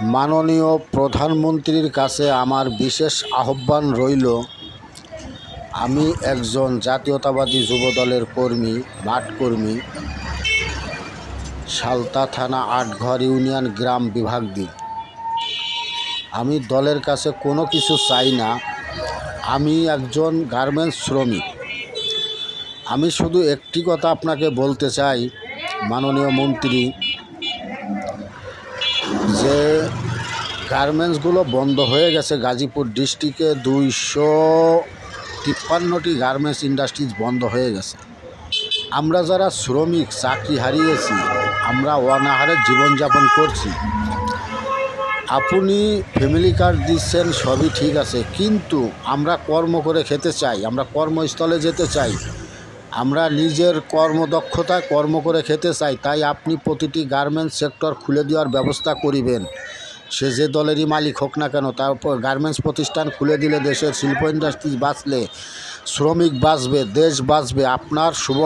মাননীয় প্রধানমন্ত্রীর কাছে আমার বিশেষ আহ্বান রইল। আমি একজন জাতীয়তাবাদী যুবদলের কর্মী, মাঠ কর্মী, সালতা থানা আটঘর ইউনিয়ন গ্রাম বিভাগ দিন। আমি দলের কাছে কোনো কিছু চাই না। আমি একজন গার্মেন্টস শ্রমিক। আমি শুধু একটি কথা আপনাকে বলতে চাই, মাননীয় মন্ত্রী, যে গার্মেন্টসগুলো বন্ধ হয়ে গেছে। গাজীপুর ডিস্ট্রিক্টে 253টি গার্মেন্টস ইন্ডাস্ট্রিজ বন্ধ হয়ে গেছে। আমরা যারা শ্রমিক, চাকরি হারিয়েছি, আমরা অনাহারে জীবনযাপন করছি। আপনি ফ্যামিলি কার্ড দিচ্ছেন, সবই ঠিক আছে, কিন্তু আমরা কর্ম করে খেতে চাই, আমরা কর্মস্থলে যেতে চাই, আমরা নিজের কর্মদক্ষতায় কর্ম করে খেতে চাই। তাই আপনি প্রতিটি গার্মেন্টস সেক্টর খুলে দেওয়ার ব্যবস্থা করিবেন। সে যে দলেরই মালিক হোক না কেন, তারপর গার্মেন্টস প্রতিষ্ঠান খুলে দিলে দেশের শিল্প ইন্ডাস্ট্রি বাঁচলে, শ্রমিক বাঁচবে, দেশ বাঁচবে। আপনার শুভ